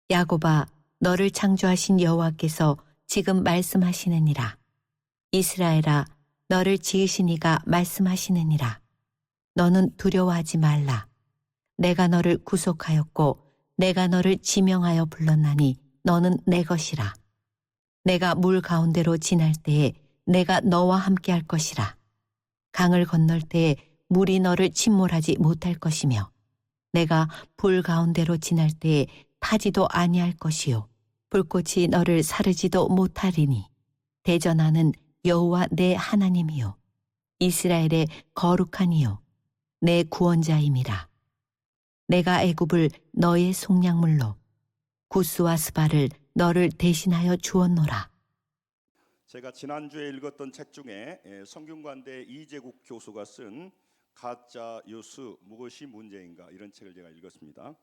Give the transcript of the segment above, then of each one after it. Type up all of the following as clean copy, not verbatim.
야곱아, 너를 창조하신 여호와께서 지금 말씀하시느니라. 이스라엘아, 너를 지으신 이가 말씀하시느니라. 너는 두려워하지 말라. 내가 너를 구속하였고 내가 너를 지명하여 불렀나니 너는 내 것이라. 내가 물 가운데로 지날 때에 내가 너와 함께 할 것이라. 강을 건널 때에 물이 너를 침몰하지 못할 것이며 내가 불 가운데로 지날 때에 타지도 아니할 것이요 불꽃이 너를 사르지도 못하리니 대전하는 여호와 내 하나님이요 이스라엘의 거룩한 이요 내 구원자임이라. 내가 애굽을 너의 속량물로 구스와 스바를 너를 대신하여 주었노라. 제가 지난주에 읽었던 책 중에 성균관대 이재국 교수가 쓴 가짜 뉴스 무엇이 문제인가 이런 책을 제가 읽었습니다.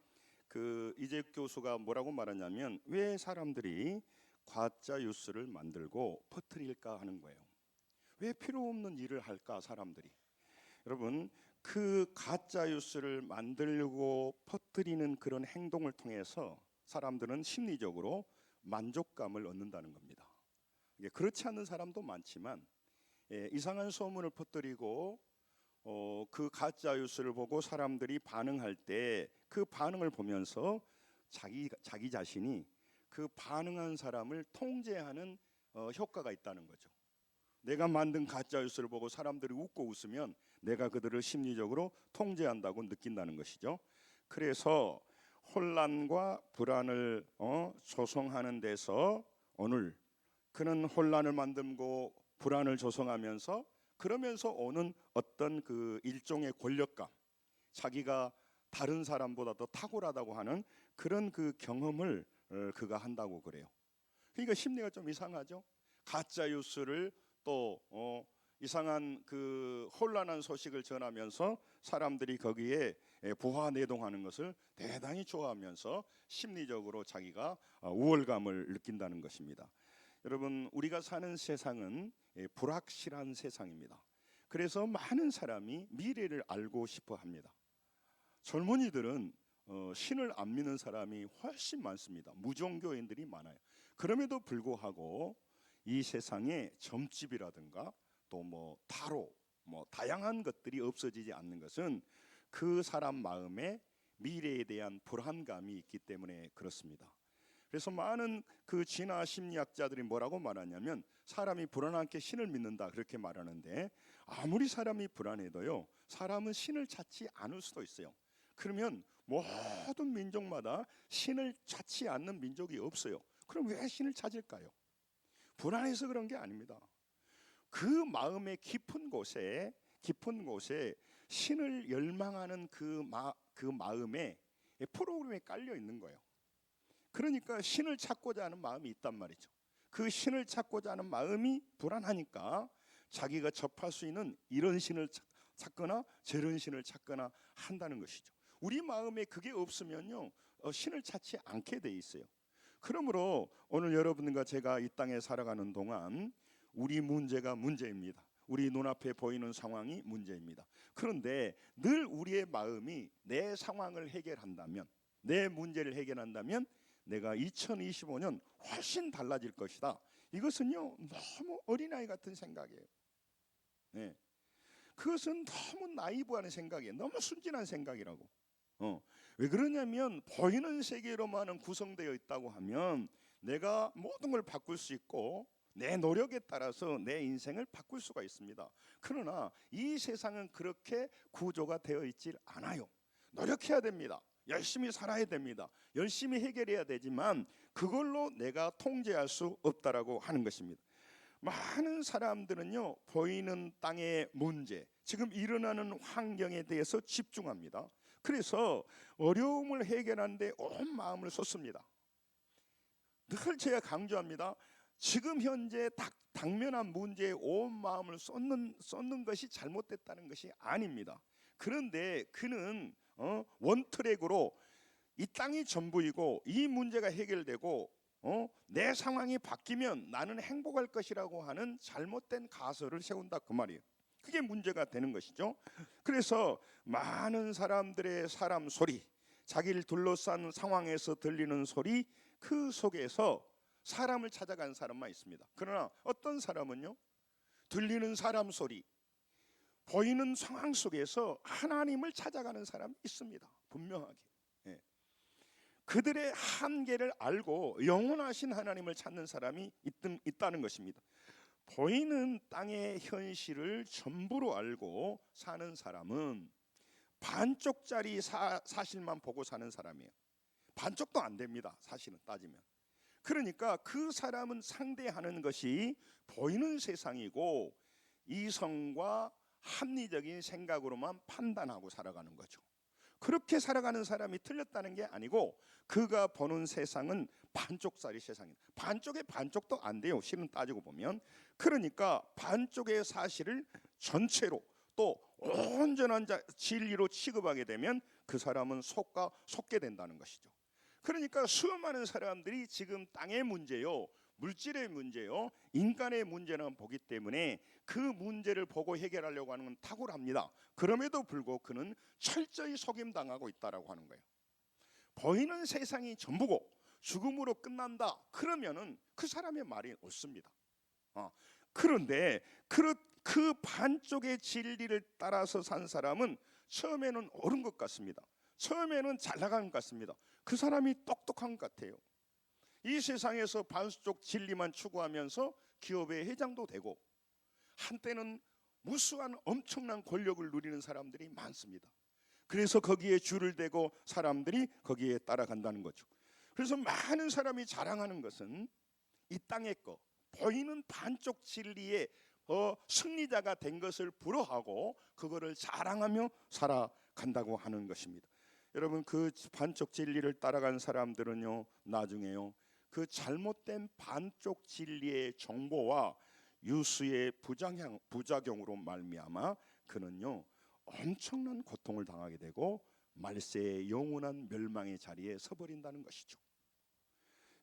그 이재국 교수가 뭐라고 말하냐면 왜 사람들이 가짜 뉴스를 만들고 퍼뜨릴까 하는 거예요. 왜 필요 없는 일을 할까 사람들이. 여러분, 그 가짜 뉴스를 만들고 퍼뜨리는 그런 행동을 통해서 사람들은 심리적으로 만족감을 얻는다는 겁니다. 그렇지 않는 사람도 많지만 이상한 소문을 퍼뜨리고 그 가짜 뉴스를 보고 사람들이 반응할 때 그 반응을 보면서 자기 자신이 그 반응한 사람을 통제하는 효과가 있다는 거죠. 내가 만든 가짜 뉴스를 보고 사람들이 웃고 웃으면 내가 그들을 심리적으로 통제한다고 느낀다는 것이죠. 그래서 혼란과 불안을 조성하는 데서 오늘 그는 혼란을 만들고 불안을 조성하면서 그러면서 오는 어떤 그 일종의 권력감, 자기가 다른 사람보다 더 탁월하다고 하는 그런 그 경험을 그가 한다고 그래요. 그러니까 심리가 좀 이상하죠. 가짜 뉴스를 또 이상한 그 혼란한 소식을 전하면서 사람들이 거기에 부화내동하는 것을 대단히 좋아하면서 심리적으로 자기가 우월감을 느낀다는 것입니다. 여러분, 우리가 사는 세상은 불확실한 세상입니다. 그래서 많은 사람이 미래를 알고 싶어 합니다. 젊은이들은 신을 안 믿는 사람이 훨씬 많습니다. 무종교인들이 많아요. 그럼에도 불구하고 이 세상에 점집이라든가 또 뭐 타로 뭐 다양한 것들이 없어지지 않는 것은 그 사람 마음에 미래에 대한 불안감이 있기 때문에 그렇습니다. 그래서 많은 그 진화 심리학자들이 뭐라고 말하냐면 사람이 불안하게 신을 믿는다 그렇게 말하는데 아무리 사람이 불안해도요 사람은 신을 찾지 않을 수도 있어요. 그러면 모든 민족마다 신을 찾지 않는 민족이 없어요. 그럼 왜 신을 찾을까요? 불안해서 그런 게 아닙니다. 그 마음의 깊은 곳에 신을 열망하는 그 마음에 프로그램이 깔려 있는 거예요. 그러니까 신을 찾고자 하는 마음이 있단 말이죠. 그 신을 찾고자 하는 마음이 불안하니까 자기가 접할 수 있는 이런 신을 찾거나 저런 신을 찾거나 한다는 것이죠. 우리 마음에 그게 없으면요 신을 찾지 않게 돼 있어요. 그러므로 오늘 여러분과 제가 이 땅에 살아가는 동안 우리 문제가 문제입니다. 우리 눈앞에 보이는 상황이 문제입니다. 그런데 늘 우리의 마음이 내 상황을 해결한다면, 내 문제를 해결한다면 내가 2025년 훨씬 달라질 것이다. 이것은요 너무 어린아이 같은 생각이에요. 네. 그것은 너무 나이브한 생각이에요. 너무 순진한 생각이라고. 왜 그러냐면 보이는 세계로만은 구성되어 있다고 하면 내가 모든 걸 바꿀 수 있고 내 노력에 따라서 내 인생을 바꿀 수가 있습니다. 그러나 이 세상은 그렇게 구조가 되어 있질 않아요. 노력해야 됩니다. 열심히 살아야 됩니다. 열심히 해결해야 되지만 그걸로 내가 통제할 수 없다라고 하는 것입니다. 많은 사람들은요 보이는 땅의 문제, 지금 일어나는 환경에 대해서 집중합니다. 그래서 어려움을 해결하는데 온 마음을 쏟습니다. 늘 제가 강조합니다. 지금 현재 당면한 문제에 온 마음을 쏟는 것이 잘못됐다는 것이 아닙니다. 그런데 그는 원트랙으로 이 땅이 전부이고 이 문제가 해결되고 내 상황이 바뀌면 나는 행복할 것이라고 하는 잘못된 가설을 세운다 그 말이에요. 그게 문제가 되는 것이죠. 그래서 많은 사람들의 사람 소리, 자기를 둘러싼 상황에서 들리는 소리, 그 속에서 사람을 찾아간 사람만 있습니다. 그러나 어떤 사람은요, 들리는 사람 소리, 보이는 상황 속에서 하나님을 찾아가는 사람이 있습니다. 분명하게. 예. 그들의 한계를 알고 영원하신 하나님을 찾는 사람이 있다는 것입니다. 보이는 땅의 현실을 전부로 알고 사는 사람은 반쪽짜리 사실만 보고 사는 사람이에요. 반쪽도 안 됩니다, 사실은 따지면. 그러니까 그 사람은 상대하는 것이 보이는 세상이고 이성과 합리적인 생각으로만 판단하고 살아가는 거죠. 그렇게 살아가는 사람이 틀렸다는 게 아니고 그가 보는 세상은 반쪽짜리 세상이에요. 반쪽의 반쪽도 안 돼요, 실은 따지고 보면. 그러니까 반쪽의 사실을 전체로 또 온전한 진리로 취급하게 되면 그 사람은 속게 된다는 것이죠. 그러니까 수많은 사람들이 지금 땅의 문제요, 물질의 문제요, 인간의 문제는 보기 때문에 그 문제를 보고 해결하려고 하는 건 탁월합니다. 그럼에도 불구하고 그는 철저히 속임당하고 있다라고 하는 거예요. 보이는 세상이 전부고 죽음으로 끝난다, 그러면은 그 사람의 말이 옳습니다. 그런데 그 반쪽의 진리를 따라서 산 사람은 처음에는 옳은 것 같습니다. 처음에는 잘 나가는 것 같습니다. 그 사람이 똑똑한 것 같아요. 이 세상에서 반쪽 진리만 추구하면서 기업의 회장도 되고 한때는 무수한 엄청난 권력을 누리는 사람들이 많습니다. 그래서 거기에 줄을 대고 사람들이 거기에 따라간다는 거죠. 그래서 많은 사람이 자랑하는 것은 이 땅의 거, 보이는 반쪽 진리의 승리자가 된 것을 부러워하고 그거를 자랑하며 살아간다고 하는 것입니다. 여러분, 그 반쪽 진리를 따라간 사람들은요, 나중에요, 그 잘못된 반쪽 진리의 정보와 유수의 부작용으로 말미암아 그는요 엄청난 고통을 당하게 되고 말세의 영원한 멸망의 자리에 서버린다는 것이죠.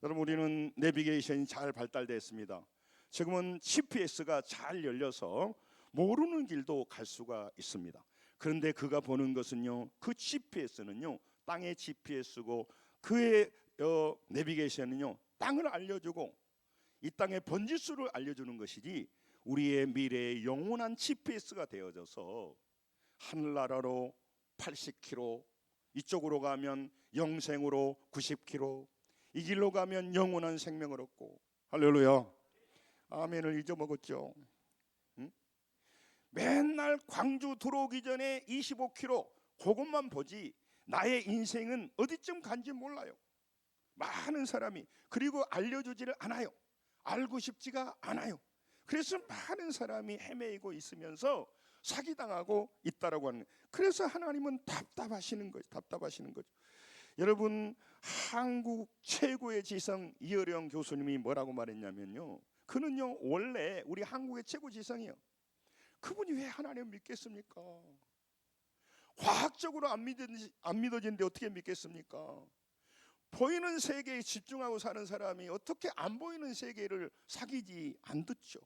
여러분, 우리는 내비게이션이 잘 발달됐습니다. 지금은 GPS가 잘 열려서 모르는 길도 갈 수가 있습니다. 그런데 그가 보는 것은요, 그 GPS는요 땅의 GPS고 그의 내비게이션은요 땅을 알려주고 이 땅의 번지수를 알려주는 것이지 우리의 미래의 영원한 GPS가 되어져서 하늘나라로 80km, 이쪽으로 가면 영생으로 90km, 이 길로 가면 영원한 생명을 얻고, 할렐루야, 아멘을 잊어먹었죠. 응? 맨날 광주 들어오기 전에 25km 그것만 보지 나의 인생은 어디쯤 간지 몰라요. 많은 사람이. 그리고 알려주지를 않아요. 알고 싶지가 않아요. 그래서 많은 사람이 헤매이고 있으면서 사기당하고 있다라고 하는 거예요. 그래서 하나님은 답답하시는 거죠. 여러분, 한국 최고의 지성 이어령 교수님이 뭐라고 말했냐면요, 그는요 원래 우리 한국의 최고 지성이에요. 그분이 왜 하나님을 믿겠습니까? 과학적으로 안 믿어지는데 어떻게 믿겠습니까? 보이는 세계에 집중하고 사는 사람이 어떻게 안 보이는 세계를 사귀지 않듣죠.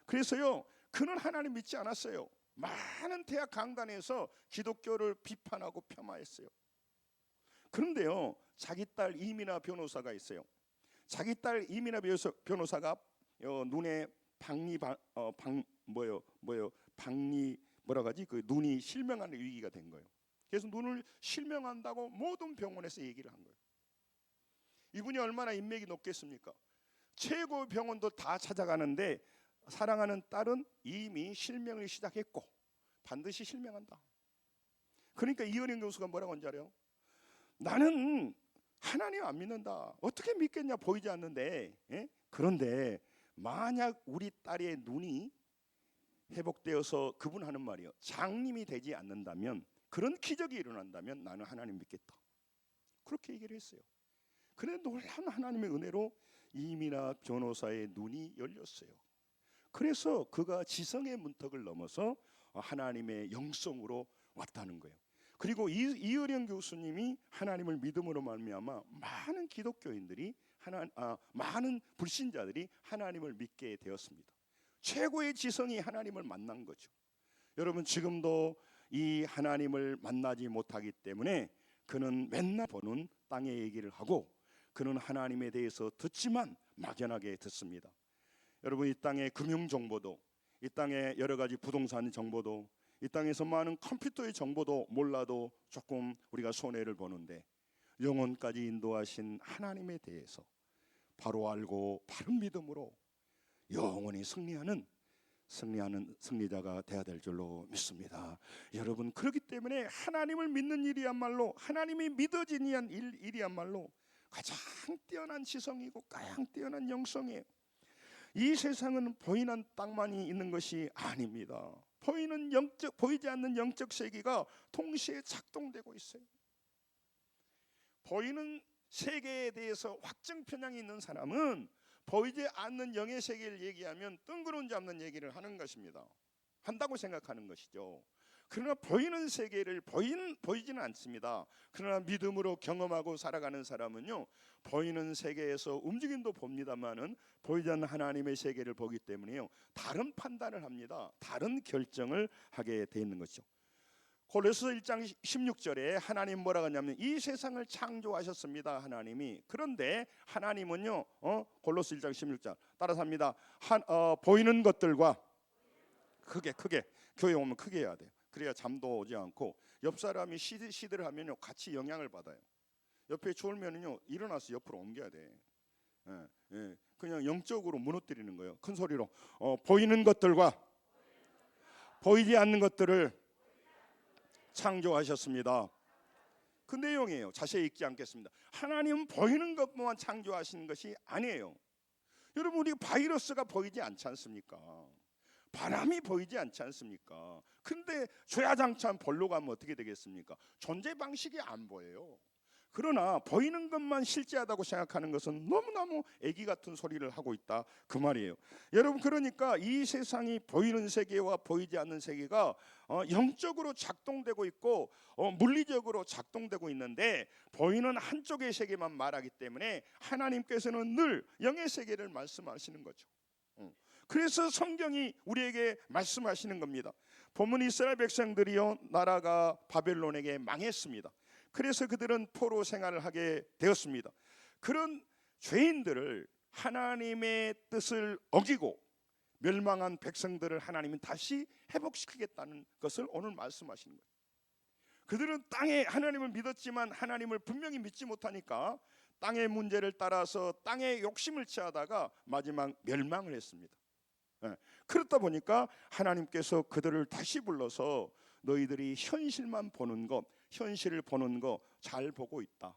그래서요, 그는 하나님 믿지 않았어요. 많은 대학 강단에서 기독교를 비판하고 폄하했어요. 그런데요, 자기 딸 이민아 변호사가 있어요. 자기 딸 이민아 변호사가 눈에 그 눈이 실명하는 위기가 된 거예요. 그래서 눈을 실명한다고 모든 병원에서 얘기를 한 거예요. 이분이 얼마나 인맥이 높겠습니까? 최고 병원도 다 찾아가는데 사랑하는 딸은 이미 실명을 시작했고 반드시 실명한다. 그러니까 이은영 교수가 뭐라고 한지 알아요? 나는 하나님 안 믿는다. 어떻게 믿겠냐, 보이지 않는데. 예? 그런데 만약 우리 딸의 눈이 회복되어서, 그분 하는 말이요, 장님이 되지 않는다면, 그런 기적이 일어난다면 나는 하나님 믿겠다. 그렇게 얘기를 했어요. 그런데 놀라운 하나님의 은혜로 이민아 변호사의 눈이 열렸어요. 그래서 그가 지성의 문턱을 넘어서 하나님의 영성으로 왔다는 거예요. 그리고 이어령 교수님이 하나님을 믿음으로 말미암아 많은 기독교인들이 많은 불신자들이 하나님을 믿게 되었습니다. 최고의 지성이 하나님을 만난 거죠. 여러분, 지금도 이 하나님을 만나지 못하기 때문에 그는 맨날 보는 땅의 얘기를 하고 그는 하나님에 대해서 듣지만 막연하게 듣습니다. 여러분, 이 땅의 금융 정보도, 이 땅의 여러 가지 부동산 정보도, 이 땅에서 많은 컴퓨터의 정보도 몰라도 조금 우리가 손해를 보는데, 영혼까지 인도하신 하나님에 대해서 바로 알고 바른 믿음으로 영원히 승리하는 승리자가 되어야 될 줄로 믿습니다. 여러분, 그렇기 때문에 하나님을 믿는 일이야말로, 하나님이 믿어진 일이야말로 가장 뛰어난 지성이고 가장 뛰어난 영성이에요. 이 세상은 보이는 땅만이 있는 것이 아닙니다. 보이지 않는 영적 세계가 동시에 작동되고 있어요. 보이는 세계에 대해서 확증 편향이 있는 사람은 보이지 않는 영의 세계를 얘기하면 뜬구름 잡는 얘기를 하는 것입니다. 한다고 생각하는 것이죠. 그러나 보이는 세계를 보이지는 않습니다. 그러나 믿음으로 경험하고 살아가는 사람은요, 보이는 세계에서 움직임도 봅니다만은 보이지 않는 하나님의 세계를 보기 때문에요, 다른 판단을 합니다. 다른 결정을 하게 돼 있는 것이죠. 골로새 1장 16절에 하나님 뭐라고 하냐면 이 세상을 창조하셨습니다. 하나님이. 그런데 하나님은요, 골로새 1장 16절 따라서 합니다. 보이는 것들과 크게 교회 오면 크게 해야 돼요. 그래야 잠도 오지 않고, 옆 사람이 시들을 하면요 같이 영향을 받아요. 옆에 졸면은요 일어나서 옆으로 옮겨야 돼. 그냥 영적으로 무너뜨리는 거예요. 큰 소리로 보이는 것들과 보이지 않는 것들을 창조하셨습니다. 그 내용이에요. 자세히 읽지 않겠습니다. 하나님은 보이는 것만 창조하신 것이 아니에요. 여러분, 우리 바이러스가 보이지 않지 않습니까? 바람이 보이지 않지 않습니까? 근데 주야장창 벌로 가면 어떻게 되겠습니까? 존재 방식이 안 보여요. 그러나 보이는 것만 실제하다고 생각하는 것은 너무너무 애기 같은 소리를 하고 있다, 그 말이에요. 여러분, 그러니까 이 세상이 보이는 세계와 보이지 않는 세계가 영적으로 작동되고 있고 물리적으로 작동되고 있는데, 보이는 한쪽의 세계만 말하기 때문에 하나님께서는 늘 영의 세계를 말씀하시는 거죠. 그래서 성경이 우리에게 말씀하시는 겁니다. 본문 이스라엘 백성들이요, 나라가 바벨론에게 망했습니다. 그래서 그들은 포로 생활을 하게 되었습니다. 그런 죄인들을 하나님의 뜻을 어기고 멸망한 백성들을 하나님은 다시 회복시키겠다는 것을 오늘 말씀하시는 거예요. 그들은 땅에 하나님을 믿었지만 하나님을 분명히 믿지 못하니까 땅의 문제를 따라서 땅의 욕심을 취하다가 마지막 멸망을 했습니다. 그렇다 보니까 하나님께서 그들을 다시 불러서 너희들이 현실만 보는 것, 현실을 보는 거 잘 보고 있다.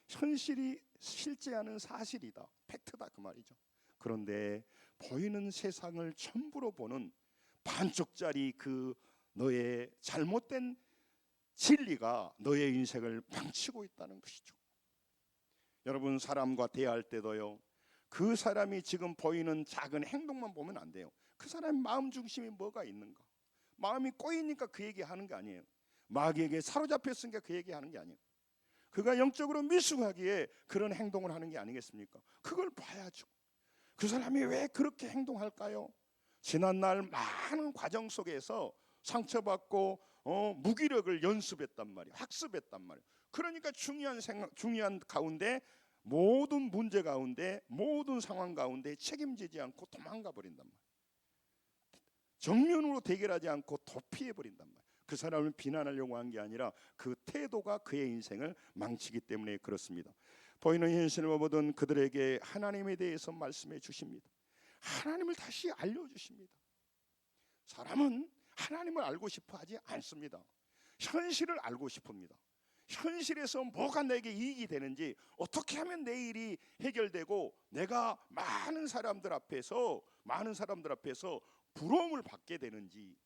현실이 실제하는 사실이다, 팩트다, 그 말이죠. 그런데 보이는 세상을 전부로 보는 반쪽짜리 그 너의 잘못된 진리가 너의 인생을 망치고 있다는 것이죠. 여러분, 사람과 대화할 때도요, 그 사람이 지금 보이는 작은 행동만 보면 안 돼요. 그 사람의 마음 중심이 뭐가 있는가? 마음이 꼬이니까 그 얘기하는 게 아니에요. 마귀에게 사로잡혔으니까 그 얘기하는 게 아니에요. 그가 영적으로 미숙하기에 그런 행동을 하는 게 아니겠습니까? 그걸 봐야죠. 그 사람이 왜 그렇게 행동할까요? 지난날 많은 과정 속에서 상처받고 무기력을 연습했단 말이에요. 학습했단 말이에요. 그러니까 중요한 가운데, 모든 문제 가운데, 모든 상황 가운데 책임지지 않고 도망가 버린단 말이에요. 정면으로 대결하지 않고 도피해 버린단 말이에요. 그 사람을 비난하려고 한 게 아니라 그 태도가 그의 인생을 망치기 때문에 그렇습니다. 보이는 현실을 보던 그들에게 하나님에 대해서 말씀해 주십니다. 하나님을 다시 알려주십니다. 사람은 하나님을 알고 싶어 하지 않습니다. 현실을 알고 싶습니다. 현실에서 뭐가 내게 이익이 되는지, 어떻게 하면 내 일이 해결되고 내가 많은 사람들 앞에서 부러움을 받게 되는지,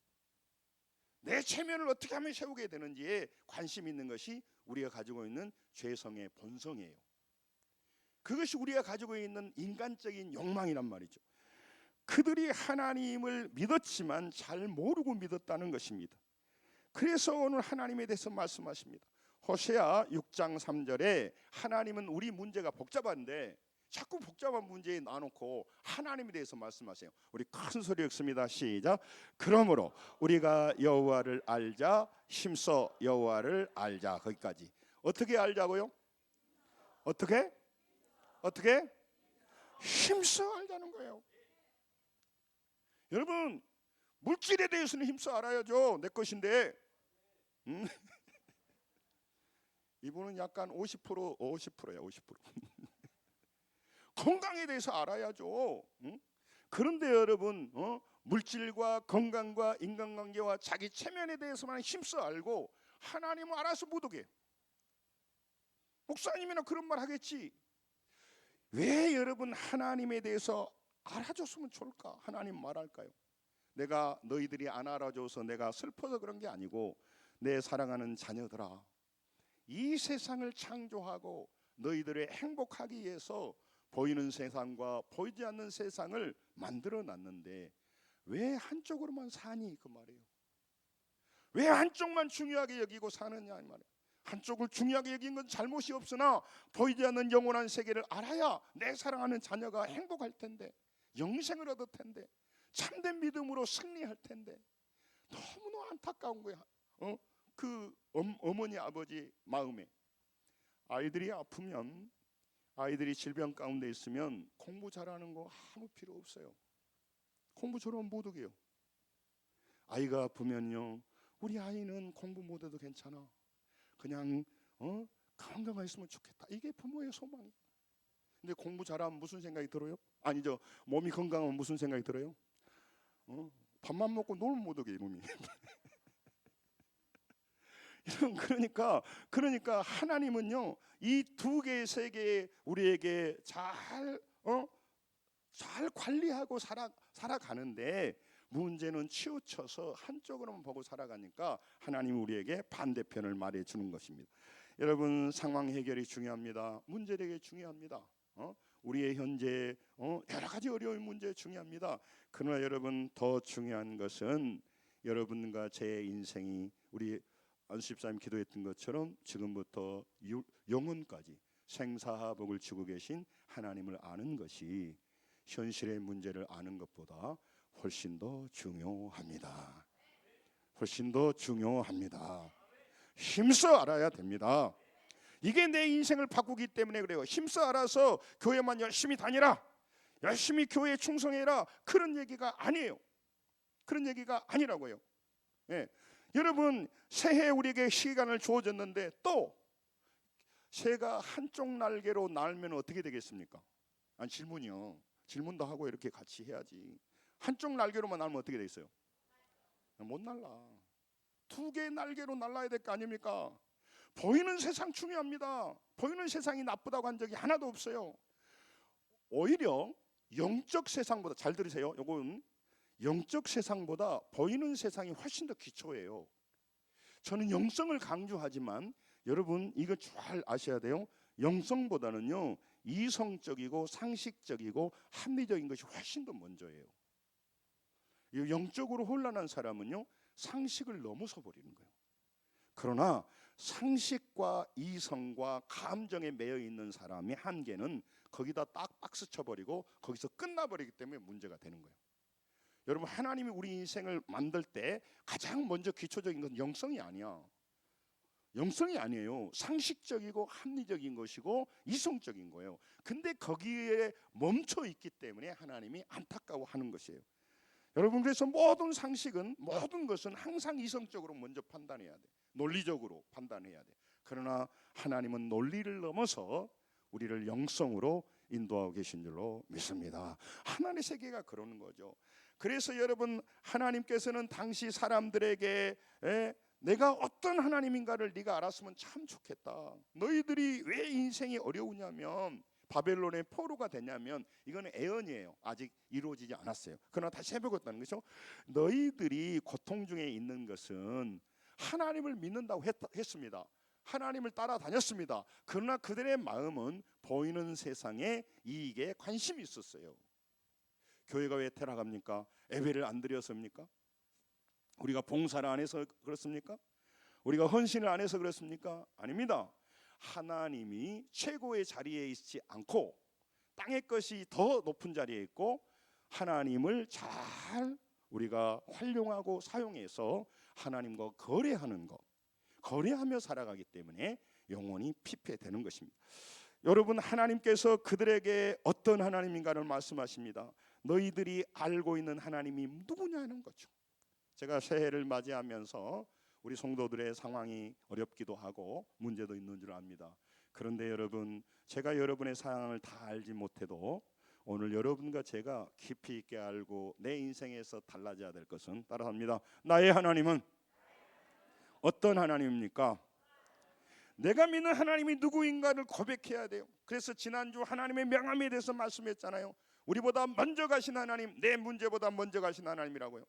내 체면을 어떻게 하면 세우게 되는지에 관심 있는 것이 우리가 가지고 있는 죄성의 본성이에요. 그것이 우리가 가지고 있는 인간적인 욕망이란 말이죠. 그들이 하나님을 믿었지만 잘 모르고 믿었다는 것입니다. 그래서 오늘 하나님에 대해서 말씀하십니다. 호세아 6장 3절에 하나님은 우리 문제가 복잡한데 자꾸 복잡한 문제에 놔놓고 하나님에 대해서 말씀하세요. 우리 큰 소리 읽습니다. 시작. 그러므로 우리가 여호와를 알자, 힘써 여호와를 알자. 거기까지. 어떻게 알자고요? 어떻게? 힘써 알자는 거예요. 여러분, 물질에 대해서는 힘써 알아야죠. 내 것인데. 이분은 약간 50%야 50%. 건강에 대해서 알아야죠. 그런데 여러분, 물질과 건강과 인간관계와 자기 체면에 대해서만 힘써 알고 하나님은 알아서 못 오게. 목사님이나 그런 말 하겠지. 왜 여러분 하나님에 대해서 알아줬으면 좋을까? 하나님 말할까요? 내가 너희들이 안 알아줘서 내가 슬퍼서 그런 게 아니고, 내 사랑하는 자녀들아, 이 세상을 창조하고 너희들의 행복하기 위해서 보이는 세상과 보이지 않는 세상을 만들어 놨는데 왜 한쪽으로만 사니? 그 말이에요. 왜 한쪽만 중요하게 여기고 사느냐 이 말이에요. 한쪽을 중요하게 여긴 건 잘못이 없으나 보이지 않는 영원한 세계를 알아야 내 사랑하는 자녀가 행복할 텐데, 영생을 얻을 텐데, 참된 믿음으로 승리할 텐데. 너무나 안타까운 거야. 그 어머니 아버지 마음에. 아이들이 아프면, 아이들이 질병 가운데 있으면 공부 잘하는 거 아무 필요 없어요. 공부 저러면 못 오게요. 아이가 아프면요, 우리 아이는 공부 못해도 괜찮아, 그냥 건강하게 있으면 좋겠다. 이게 부모의 소망이에요. 근데 공부 잘하면 무슨 생각이 들어요? 아니죠, 몸이 건강하면 무슨 생각이 들어요? 밥만 먹고 놀면 못 오게 이놈이. 그러니까 하나님은요, 이 두 개의 세계에 우리에게 잘 관리하고 살아가는데, 문제는 치우쳐서 한쪽으로만 보고 살아가니까 하나님 우리에게 반대편을 말해 주는 것입니다. 여러분, 상황 해결이 중요합니다. 문제 되게 중요합니다. 우리의 현재 여러 가지 어려운 문제 중요합니다. 그러나 여러분, 더 중요한 것은 여러분과 제 인생이, 우리 안수집사님 기도했던 것처럼 지금부터 영혼까지 생사복을 주고 계신 하나님을 아는 것이 현실의 문제를 아는 것보다 훨씬 더 중요합니다. 훨씬 더 중요합니다. 힘써 알아야 됩니다. 이게 내 인생을 바꾸기 때문에 그래요. 힘써 알아서 교회만 열심히 다니라, 열심히 교회에 충성해라, 그런 얘기가 아니에요. 그런 얘기가 아니라고요. 예. 여러분, 새해 우리에게 시간을 주어졌는데 또 새가 한쪽 날개로 날면 어떻게 되겠습니까? 아니, 질문이요. 질문도 하고 이렇게 같이 해야지. 한쪽 날개로만 날면 어떻게 돼 있어요? 못 날라. 두 개의 날개로 날라야 될 거 아닙니까? 보이는 세상 중요합니다. 보이는 세상이 나쁘다고 한 적이 하나도 없어요. 오히려 영적 세상보다, 잘 들으세요, 요건 영적 세상보다 보이는 세상이 훨씬 더 기초예요. 저는 영성을 강조하지만 여러분, 이거 잘 아셔야 돼요. 영성보다는요, 이성적이고 상식적이고 합리적인 것이 훨씬 더 먼저예요. 영적으로 혼란한 사람은요, 상식을 넘어서 버리는 거예요. 그러나 상식과 이성과 감정에 매여 있는 사람의 한계는 거기다 딱 박스 쳐버리고 거기서 끝나버리기 때문에 문제가 되는 거예요. 여러분, 하나님이 우리 인생을 만들 때 가장 먼저 기초적인 건 영성이 아니야. 영성이 아니에요. 상식적이고 합리적인 것이고 이성적인 거예요. 근데 거기에 멈춰 있기 때문에 하나님이 안타까워하는 것이에요. 여러분, 그래서 모든 상식은, 모든 것은 항상 이성적으로 먼저 판단해야 돼. 논리적으로 판단해야 돼. 그러나 하나님은 논리를 넘어서 우리를 영성으로 인도하고 계신 줄로 믿습니다. 하나님의 세계가 그러는 거죠. 그래서 여러분, 하나님께서는 당시 사람들에게 내가 어떤 하나님인가를 네가 알았으면 참 좋겠다. 너희들이 왜 인생이 어려우냐면, 바벨론의 포로가 되냐면, 이건 애언이에요. 아직 이루어지지 않았어요. 그러나 다시 해보겠다는 것이죠. 너희들이 고통 중에 있는 것은 하나님을 믿는다고 했습니다. 하나님을 따라다녔습니다. 그러나 그들의 마음은 보이는 세상의 이익에 관심이 있었어요. 교회가 왜 타락합니까? 예배를 안 드렸습니까? 우리가 봉사를 안 해서 그렇습니까? 우리가 헌신을 안 해서 그렇습니까? 아닙니다. 하나님이 최고의 자리에 있지 않고 땅의 것이 더 높은 자리에 있고, 하나님을 잘 우리가 활용하고 사용해서 하나님과 거래하는 것, 거래하며 살아가기 때문에 영혼이 피폐되는 것입니다. 여러분, 하나님께서 그들에게 어떤 하나님인가를 말씀하십니다. 너희들이 알고 있는 하나님이 누구냐는 거죠. 제가 새해를 맞이하면서 우리 성도들의 상황이 어렵기도 하고 문제도 있는 줄 압니다. 그런데 여러분, 제가 여러분의 상황을 다 알지 못해도 오늘 여러분과 제가 깊이 있게 알고 내 인생에서 달라져야 될 것은 따라합니다. 나의 하나님은 어떤 하나님입니까? 내가 믿는 하나님이 누구인가를 고백해야 돼요. 그래서 지난주 하나님의 명함에 대해서 말씀했잖아요. 우리보다 먼저 가신 하나님, 내 문제보다 먼저 가신 하나님이라고요.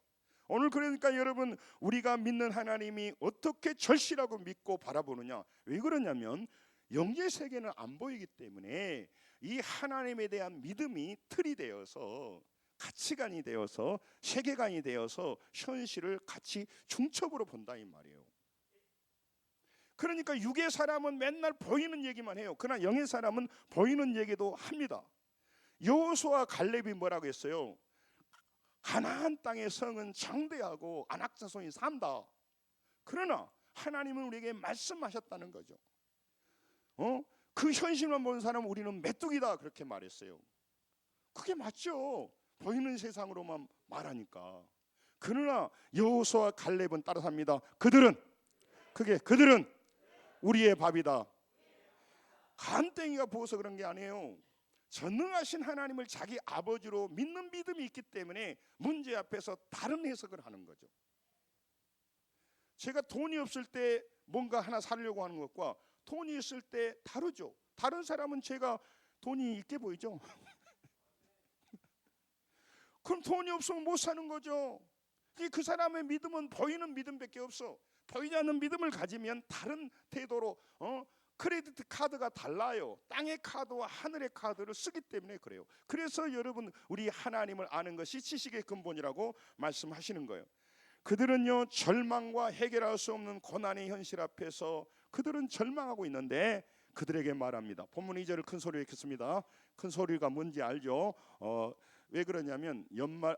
오늘 그러니까 여러분, 우리가 믿는 하나님이 어떻게 절실하고 믿고 바라보느냐. 왜 그러냐면 영계 세계는 안 보이기 때문에 이 하나님에 대한 믿음이 틀이 되어서, 가치관이 되어서, 세계관이 되어서 현실을 같이 중첩으로 본다 이 말이에요. 그러니까 육의 사람은 맨날 보이는 얘기만 해요. 그러나 영의 사람은 보이는 얘기도 합니다. 여호수아와 갈렙이 뭐라고 했어요? 가나안 땅의 성은 장대하고 안악자손이 산다. 그러나 하나님은 우리에게 말씀하셨다는 거죠. 그 현실만 보는 사람은 우리는 메뚜기다 그렇게 말했어요. 그게 맞죠. 보이는 세상으로만 말하니까. 그러나 여호수아와 갈렙은 따라삽니다. 그들은 우리의 밥이다. 간땡이가 보여서 그런 게 아니에요. 전능하신 하나님을 자기 아버지로 믿는 믿음이 있기 때문에 문제 앞에서 다른 해석을 하는 거죠. 제가 돈이 없을 때 뭔가 하나 사려고 하는 것과 돈이 있을 때 다르죠. 다른 사람은 제가 돈이 있게 보이죠. 그럼 돈이 없으면 못 사는 거죠. 그 사람의 믿음은 보이는 믿음밖에 없어. 보이지 않는 믿음을 가지면 다른 태도로 크레디트 카드가 달라요. 땅의 카드와 하늘의 카드를 쓰기 때문에 그래요. 그래서 여러분, 우리 하나님을 아는 것이 지식의 근본이라고 말씀하시는 거예요. 그들은요, 절망과 해결할 수 없는 고난의 현실 앞에서 그들은 절망하고 있는데 그들에게 말합니다. 본문 2절을 큰 소리로 읽겠습니다. 큰 소리가 뭔지 알죠? 왜 그러냐면 연말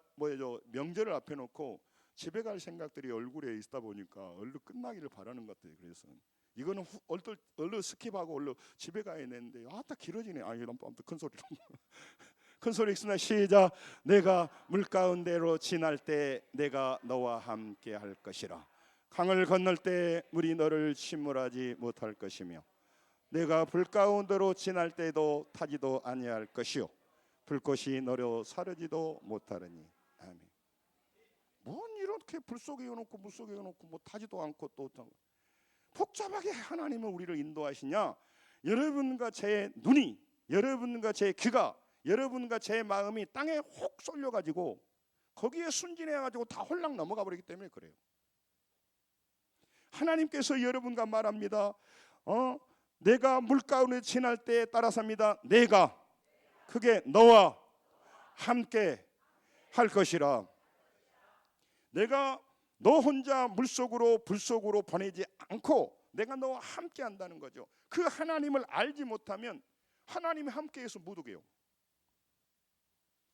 명절을 앞에 놓고 집에 갈 생각들이 얼굴에 있다 보니까 얼른 끝나기를 바라는 것 같아요. 그래서 이거는 얼른 스킵하고 얼른 집에 가야 되는데 다 길어지네. 이런 큰 소리로 큰 소리 읽습니다. 시작. 내가 물 가운데로 지날 때 내가 너와 함께 할 것이라. 강을 건널 때 물이 너를 침몰하지 못할 것이며 내가 불 가운데로 지날 때도 타지도 아니할 것이요 불꽃이 너로 사르지도 못하리니. 아멘. 뭔 이렇게 불 속에 넣어놓고 물 속에 넣어놓고 뭐 타지도 않고 또 복잡하게 하나님은 우리를 인도하시냐? 여러분과 제 눈이, 여러분과 제 귀가, 여러분과 제 마음이 땅에 혹 쏠려가지고 거기에 순진해가지고 다 홀랑 넘어가 버리기 때문에 그래요. 하나님께서 여러분과 말합니다. 내가 물 가운데 지날 때 따라삽니다. 내가 그게 너와 함께 할 것이라. 내가 너 혼자 물속으로 불속으로 보내지 않고 내가 너와 함께 한다는 거죠. 그 하나님을 알지 못하면 하나님이 함께해서 못 오게요.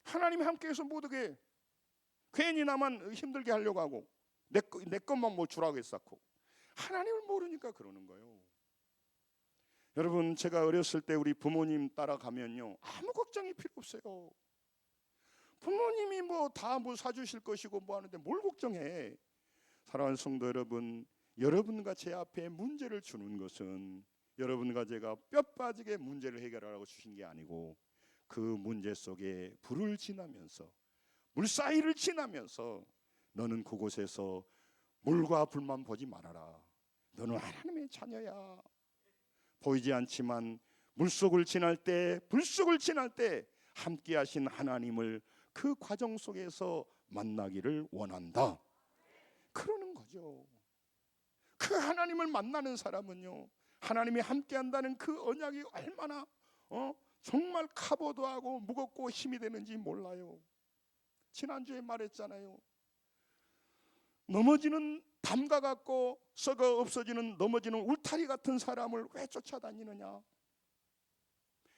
하나님이 함께해서 못 오게. 괜히 나만 힘들게 하려고 하고 내 것만 뭐 주라고 했었고 하나님을 모르니까 그러는 거예요. 여러분, 제가 어렸을 때 우리 부모님 따라가면요 아무 걱정이 필요 없어요. 부모님이 다 사주실 것이고 뭐 하는데 뭘 걱정해. 사랑하는 성도 여러분, 여러분과 제 앞에 문제를 주는 것은 여러분과 제가 뼈 빠지게 문제를 해결하라고 주신 게 아니고 그 문제 속에 불을 지나면서 물사이를 지나면서 너는 그곳에서 물과 불만 보지 말아라. 너는 하나님의 자녀야. 보이지 않지만 물속을 지날 때 불속을 지날 때 함께 하신 하나님을 그 과정 속에서 만나기를 원한다. 그러는 거죠. 그 하나님을 만나는 사람은요 하나님이 함께 한다는 그 언약이 얼마나 정말 카보드하고 무겁고 힘이 되는지 몰라요. 지난주에 말했잖아요. 넘어지는 담과 같고 썩어 없어지는 넘어지는 울타리 같은 사람을 왜 쫓아다니느냐.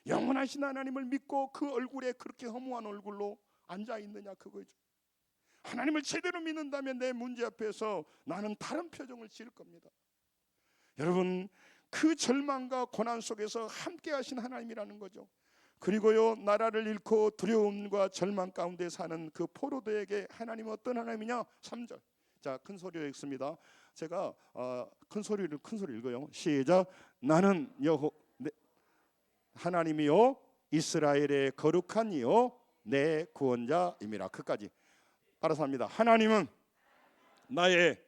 영원하신 하나님을 믿고 그 얼굴에 그렇게 허무한 얼굴로 앉아있느냐 그거죠. 하나님을 제대로 믿는다면 내 문제 앞에서 나는 다른 표정을 지을 겁니다. 여러분, 그 절망과 고난 속에서 함께 하신 하나님이라는 거죠. 그리고요, 나라를 잃고 두려움과 절망 가운데 사는 그 포로들에게 하나님은 어떤 하나님이냐? 3절. 자, 큰 소리로 읽습니다. 제가 큰 소리로 읽어요. 시작. 나는 하나님이요 이스라엘의 거룩한 이요 내 구원자임이라. 끝까지 따라서 합니다. 하나님은 나의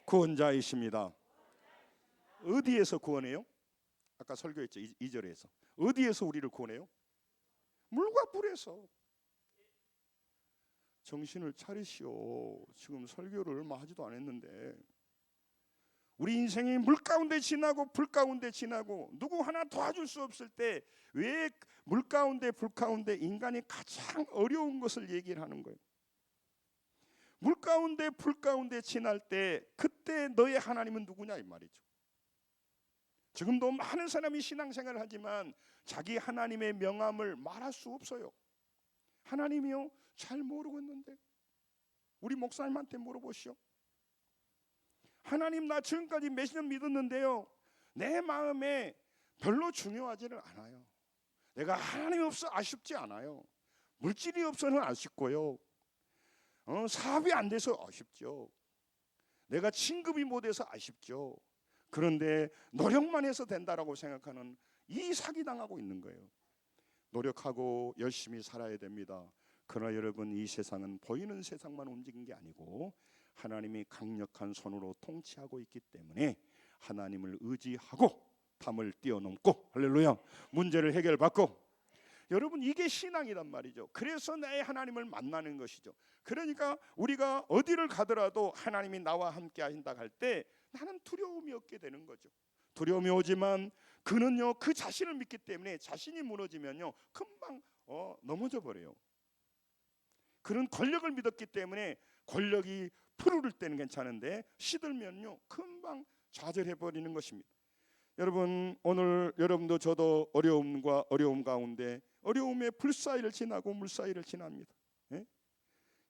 구원자이십니다. 어디에서 구원해요? 아까 설교했죠. 2절에서. 어디에서 우리를 구원해요? 물과 불에서. 정신을 차리시오. 지금 설교를 얼마 하지도 않았는데 우리 인생이 물 가운데 지나고 불 가운데 지나고 누구 하나 도와줄 수 없을 때 왜 물 가운데 불 가운데 인간이 가장 어려운 것을 얘기를 하는 거예요. 물 가운데 불 가운데 지날 때 그때 너의 하나님은 누구냐 이 말이죠. 지금도 많은 사람이 신앙생활을 하지만 자기 하나님의 명함을 말할 수 없어요. 하나님이요? 잘 모르고 있는데 우리 목사님한테 물어보시오. 하나님, 나 지금까지 몇십 년 믿었는데요, 내 마음에 별로 중요하지는 않아요. 내가 하나님이 없어 아쉽지 않아요. 물질이 없어는 아쉽고요, 사업이 안 돼서 아쉽죠. 내가 진급이 못해서 아쉽죠. 그런데 노력만 해서 된다라고 생각하는 이 사기당하고 있는 거예요. 노력하고 열심히 살아야 됩니다. 그러나 여러분, 이 세상은 보이는 세상만 움직인 게 아니고 하나님이 강력한 손으로 통치하고 있기 때문에 하나님을 의지하고 담을 뛰어넘고, 할렐루야, 문제를 해결받고. 여러분, 이게 신앙이란 말이죠. 그래서 내 하나님을 만나는 것이죠. 그러니까 우리가 어디를 가더라도 하나님이 나와 함께 하신다 할 때 나는 두려움이 없게 되는 거죠. 두려움이 오지만 그는요, 그 자신을 믿기 때문에 자신이 무너지면요 금방 넘어져 버려요. 그는 권력을 믿었기 때문에 권력이 푸르를 때는 괜찮은데 시들면요 금방 좌절해 버리는 것입니다. 여러분, 오늘 여러분도 저도 어려움과 어려움 가운데 어려움의 불 사이를 지나고 물 사이를 지납니다. 예?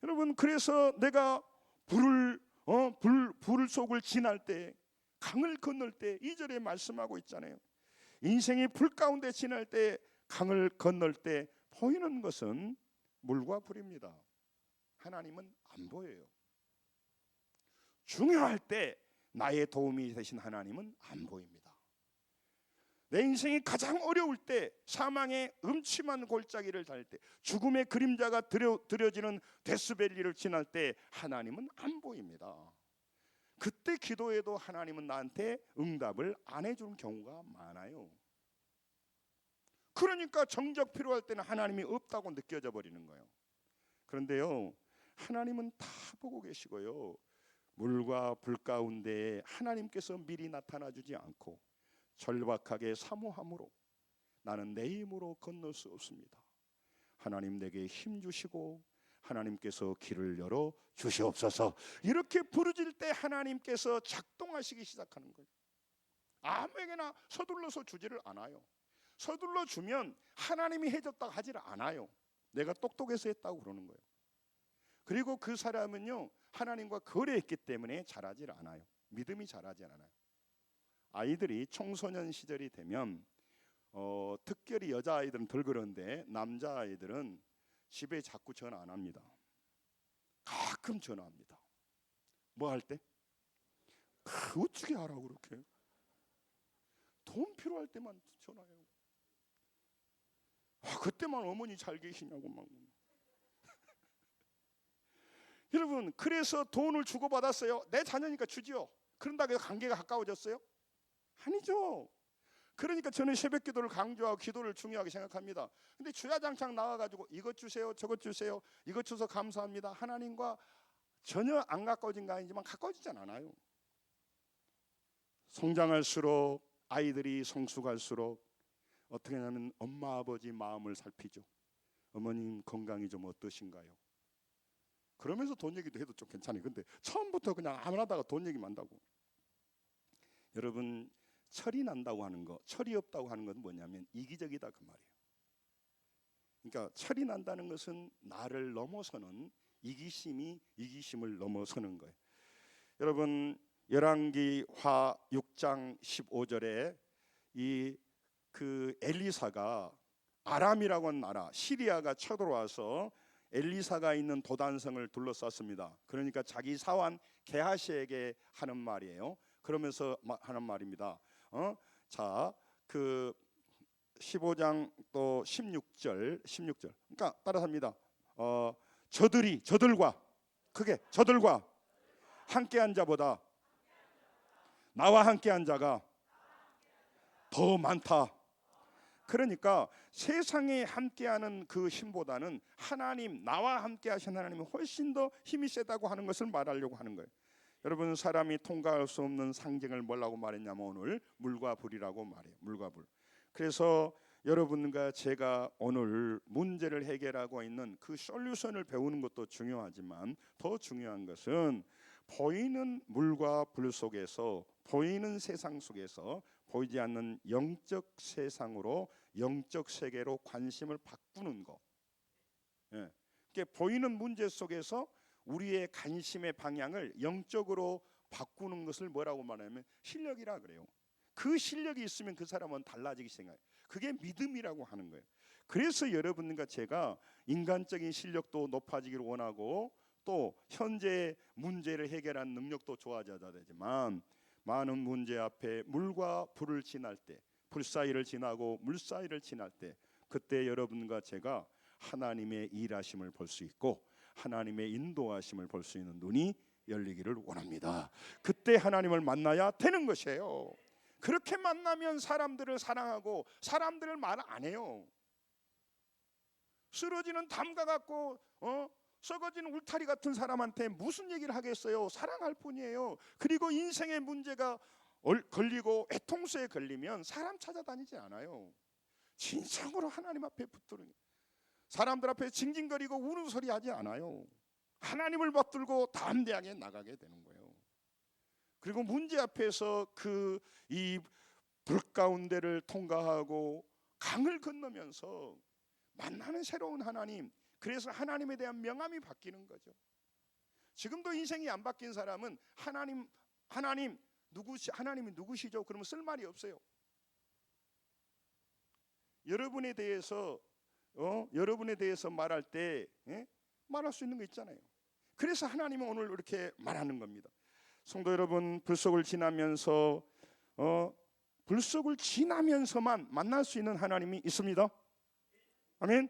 여러분, 그래서 내가 불 속을 지날 때, 강을 건널 때 2절에 말씀하고 있잖아요. 인생이 불 가운데 지날 때, 강을 건널 때 보이는 것은 물과 불입니다. 하나님은 안 보여요. 중요할 때 나의 도움이 되신 하나님은 안 보입니다. 내 인생이 가장 어려울 때, 사망의 음침한 골짜기를 달 때, 죽음의 그림자가 드려지는 데스밸리를 지날 때 하나님은 안 보입니다. 그때 기도해도 하나님은 나한테 응답을 안 해주는 경우가 많아요. 그러니까 정작 필요할 때는 하나님이 없다고 느껴져 버리는 거예요. 그런데요, 하나님은 다 보고 계시고요, 물과 불 가운데 하나님께서 미리 나타나 주지 않고 절박하게 사모함으로 나는 내 힘으로 건널 수 없습니다. 하나님 내게 힘 주시고 하나님께서 길을 열어 주시옵소서. 이렇게 부르질 때 하나님께서 작동하시기 시작하는 거예요. 아무에게나 서둘러서 주지를 않아요. 서둘러 주면 하나님이 해줬다고 하지를 않아요. 내가 똑똑해서 했다고 그러는 거예요. 그리고 그 사람은요, 하나님과 거래했기 때문에 잘하지 않아요. 믿음이 잘하지 않아요. 아이들이 청소년 시절이 되면 특별히 여자아이들은 덜 그런데 남자아이들은 집에 자꾸 전화 안 합니다. 가끔 전화합니다. 뭐 할 때? 어떻게 하라고 그렇게? 돈 필요할 때만 전화해요. 그때만 어머니 잘 계시냐고 막. 여러분, 그래서 돈을 주고받았어요. 내 자녀니까 주지요. 그런다고 해서 관계가 가까워졌어요? 아니죠. 그러니까 저는 새벽 기도를 강조하고 기도를 중요하게 생각합니다. 근데 주야장창 나와가지고 이것 주세요, 저것 주세요, 이것 주셔서 감사합니다, 하나님과 전혀 안 가까워진 거 아니지만 가까워지지 않아요. 성장할수록, 아이들이 성숙할수록 어떻게 하냐면 엄마 아버지 마음을 살피죠. 어머님 건강이 좀 어떠신가요? 그러면서 돈 얘기도 해도 좀 괜찮아요. 근데 처음부터 그냥 아무나 다가 돈 얘기만 한다고. 여러분, 철이 난다고 하는 거, 철이 없다고 하는 것은 뭐냐면 이기적이다 그 말이에요. 그러니까 철이 난다는 것은 나를 넘어서는 이기심을 넘어서는 거예요. 여러분, 열왕기하 6장 15절에 그 엘리사가 아람이라고 하는 나라 시리아가 쳐들어와서 엘리사가 있는 도단성을 둘러쌌습니다. 그러니까 자기 사환 게하시에게 하는 말이에요. 그러면서 하는 말입니다. 자, 그 15장 또 16절. 그러니까 따라합니다. 저들과 함께한 자보다 나와 함께한 자가 더 많다. 그러니까 세상에 함께하는 그 힘보다는 하나님, 나와 함께하신 하나님이 훨씬 더 힘이 세다고 하는 것을 말하려고 하는 거예요. 여러분, 사람이 통과할 수 없는 상징을 뭐라고 말했냐면 오늘 물과 불이라고 말해요. 물과 불. 그래서 여러분과 제가 오늘 문제를 해결하고 있는 그 솔루션을 배우는 것도 중요하지만 더 중요한 것은 보이는 물과 불 속에서, 보이는 세상 속에서 보이지 않는 영적 세상으로, 영적 세계로 관심을 바꾸는 거. 예. 그러니까 보이는 문제 속에서 우리의 관심의 방향을 영적으로 바꾸는 것을 뭐라고 말하냐면 실력이라 그래요. 그 실력이 있으면 그 사람은 달라지기 생각해요. 그게 믿음이라고 하는 거예요. 그래서 여러분과 제가 인간적인 실력도 높아지기를 원하고 또 현재 문제를 해결하는 능력도 좋아져야 되지만 많은 문제 앞에 물과 불을 지날 때, 불 사이를 지나고 물 사이를 지날 때, 그때 여러분과 제가 하나님의 일하심을 볼 수 있고 하나님의 인도하심을 볼 수 있는 눈이 열리기를 원합니다. 그때 하나님을 만나야 되는 것이에요. 그렇게 만나면 사람들을 사랑하고 사람들을 말 안 해요. 쓰러지는 담가 같고 썩어진 울타리 같은 사람한테 무슨 얘기를 하겠어요? 사랑할 뿐이에요. 그리고 인생의 문제가 걸리고 애통수에 걸리면 사람 찾아다니지 않아요. 진정으로 하나님 앞에 붙드는, 사람들 앞에 징징거리고 우는 소리 하지 않아요. 하나님을 붙들고 담대하게 나가게 되는 거예요. 그리고 문제 앞에서 이 불 가운데를 통과하고 강을 건너면서 만나는 새로운 하나님, 그래서 하나님에 대한 명함이 바뀌는 거죠. 지금도 인생이 안 바뀐 사람은 하나님이 누구시죠? 그러면 쓸 말이 없어요. 여러분에 대해서 말할 때 말할 수 있는 거 있잖아요. 그래서 하나님은 오늘 이렇게 말하는 겁니다. 성도 여러분, 불 속을 지나면서만 만날 수 있는 하나님이 있습니다. 아멘.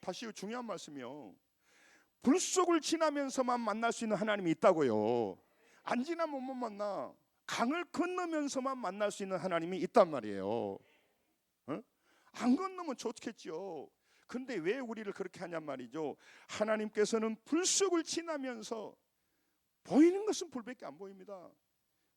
다시 중요한 말씀이요. 불 속을 지나면서만 만날 수 있는 하나님이 있다고요. 안 지나면 못 만나. 강을 건너면서만 만날 수 있는 하나님이 있단 말이에요. 안 건너면 좋겠죠. 근데 왜 우리를 그렇게 하냔 말이죠. 하나님께서는 불 속을 지나면서 보이는 것은 불밖에 안 보입니다.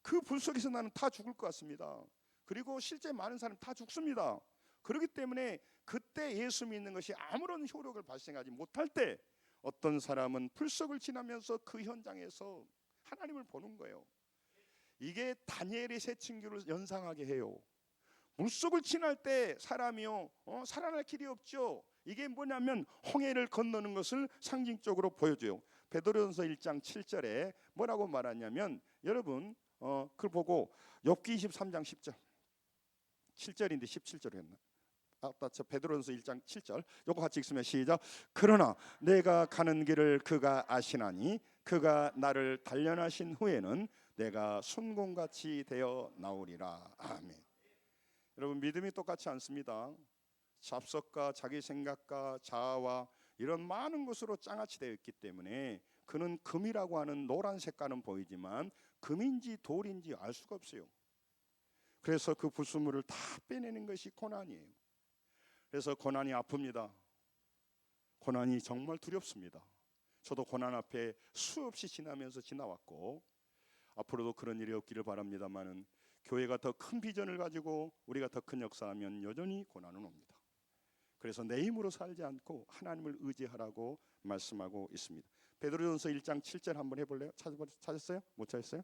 그 불 속에서 나는 다 죽을 것 같습니다. 그리고 실제 많은 사람 다 죽습니다. 그렇기 때문에 그때 예수 믿는 것이 아무런 효력을 발생하지 못할 때 어떤 사람은 불 속을 지나면서 그 현장에서 하나님을 보는 거예요. 이게 다니엘의 새 친구를 연상하게 해요. 물속을 지날 때 사람이요 살아날 길이 없죠. 이게 뭐냐면 홍해를 건너는 것을 상징적으로 보여줘요. 베드로전서 1장 7절에 뭐라고 말하냐면, 여러분 그걸 보고 욥기 23장 10절 7절인데 17절에 했나? 저 베드로전서 1장 7절 요거 같이 읽으면 시작. 그러나 내가 가는 길을 그가 아시나니 그가 나를 단련하신 후에는 내가 순공같이 되어 나오리라. 아멘. 여러분, 믿음이 똑같지 않습니다. 잡석과 자기 생각과 자아와 이런 많은 것으로 장아찌 되어 있기 때문에 그는 금이라고 하는 노란 색깔은 보이지만 금인지 돌인지 알 수가 없어요. 그래서 그 불순물을 다 빼내는 것이 고난이에요. 그래서 고난이 아픕니다. 고난이 정말 두렵습니다. 저도 고난 앞에 수없이 지나왔고 앞으로도 그런 일이 없기를 바랍니다만은 교회가 더 큰 비전을 가지고 우리가 더 큰 역사하면 여전히 고난은 옵니다. 그래서 내 힘으로 살지 않고 하나님을 의지하라고 말씀하고 있습니다. 베드로전서 1장 7절 한번 해볼래요? 찾았어요? 못 찾았어요?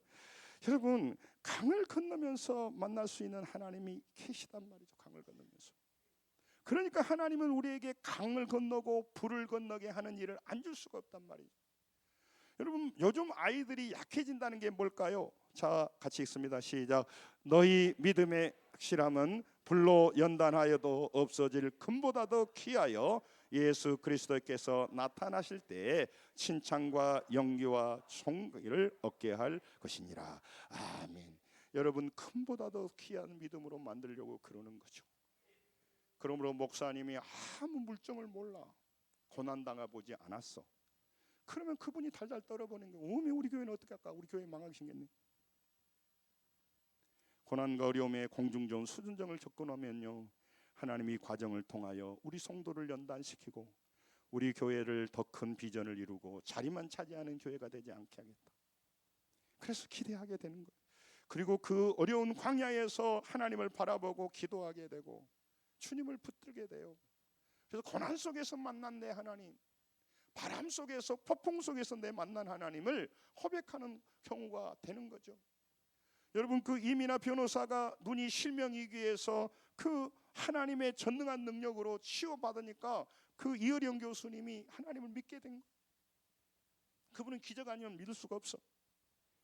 여러분, 강을 건너면서 만날 수 있는 하나님이 계시단 말이죠. 강을 건너면서. 그러니까 하나님은 우리에게 강을 건너고 불을 건너게 하는 일을 안 줄 수가 없단 말이죠. 여러분, 요즘 아이들이 약해진다는 게 뭘까요? 자, 같이 읽습니다. 시작. 너희 믿음의 확실함은 불로 연단하여도 없어질 금보다 더 귀하여 예수 그리스도께서 나타나실 때에 칭찬과 영기와 존귀를 얻게 할 것이니라. 아멘. 여러분, 금보다 더 귀한 믿음으로 만들려고 그러는 거죠. 그러므로 목사님이 아무 물정을 몰라, 고난당해 보지 않았어, 그러면 그분이 달달 떨어보는 게, 어메 우리 교회는 어떻게 할까? 우리 교회 망하게 생겼네. 고난과 어려움에 공중전 수준정을 접근하면요, 하나님이 과정을 통하여 우리 성도를 연단시키고 우리 교회를 더 큰 비전을 이루고 자리만 차지하는 교회가 되지 않게 하겠다. 그래서 기대하게 되는 거예요. 그리고 그 어려운 광야에서 하나님을 바라보고 기도하게 되고 주님을 붙들게 돼요. 그래서 고난 속에서 만난 내 하나님, 바람 속에서, 폭풍 속에서 내 만난 하나님을 허백하는 경우가 되는 거죠. 여러분, 그 이민아 변호사가 눈이 실명이기에서 그 하나님의 전능한 능력으로 치유받으니까 그 이어령 교수님이 하나님을 믿게 된 거예요. 그분은 기적 아니면 믿을 수가 없어.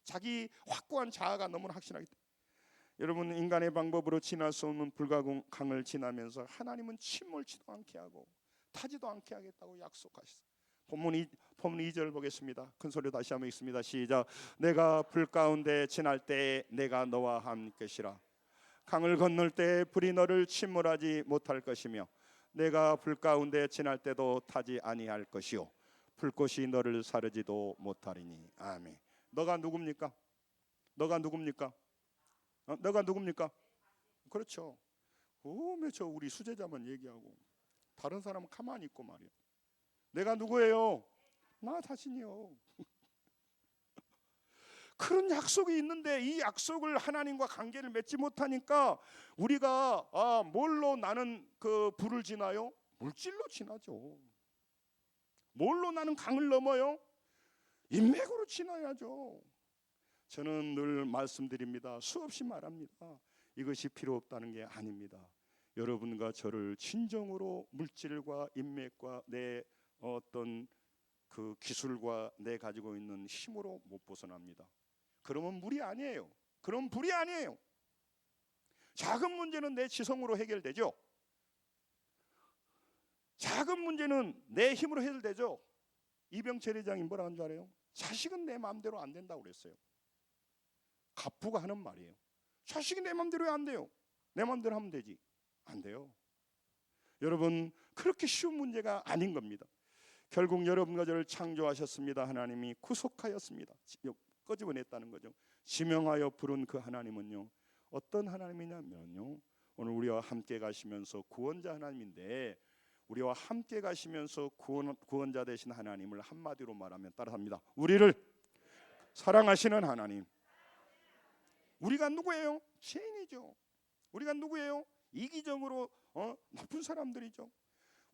자기 확고한 자아가 너무나 확신하기 때문에. 여러분, 인간의 방법으로 지날 수 없는 불가강을 지나면서 하나님은 침몰치도 않게 하고 타지도 않게 하겠다고 약속하셨어요. 본문 2절 보겠습니다. 큰 소리로 다시 한번 읽습니다. 시작. 내가 불 가운데 지날 때에 내가 너와 함 것이라. 강을 건널 때 불이 너를 침몰하지 못할 것이며 내가 불 가운데 지날 때도 타지 아니할 것이요 불꽃이 너를 사르지도 못하리니. 아멘. 너가 누굽니까? 너가 누굽니까? 너가 누굽니까? 그렇죠. 오메 저 우리 수제자만 얘기하고 다른 사람은 가만히 있고 말이야. 내가 누구예요? 나 자신이요. 그런 약속이 있는데 이 약속을 하나님과 관계를 맺지 못하니까 우리가 뭘로 나는 그 불을 지나요? 물질로 지나죠. 뭘로 나는 강을 넘어요? 인맥으로 지나야죠. 저는 늘 말씀드립니다. 수없이 말합니다. 이것이 필요 없다는 게 아닙니다. 여러분과 저를 진정으로 물질과 인맥과 내 어떤 그 기술과 내 가지고 있는 힘으로 못 벗어납니다. 그러면 물이 아니에요. 그럼 불이 아니에요. 작은 문제는 내 지성으로 해결되죠. 작은 문제는 내 힘으로 해결되죠. 이병철 회장이 뭐라 하는 줄 알아요? 자식은 내 마음대로 안 된다고 그랬어요. 갑부가 하는 말이에요. 자식이 내 마음대로 왜 안 돼요? 내 마음대로 하면 되지. 안 돼요. 여러분, 그렇게 쉬운 문제가 아닌 겁니다. 결국 여러분과 저를 창조하셨습니다. 하나님이 구속하였습니다. 끄집어냈다는 거죠. 지명하여 부른 그 하나님은요, 어떤 하나님이냐면요, 오늘 우리와 함께 가시면서 구원자 하나님인데, 우리와 함께 가시면서 구원자 되신 하나님을 한마디로 말하면 따라합니다. 우리를 사랑하시는 하나님. 우리가 누구예요? 죄인이죠. 우리가 누구예요? 이기적으로 나쁜 사람들이죠.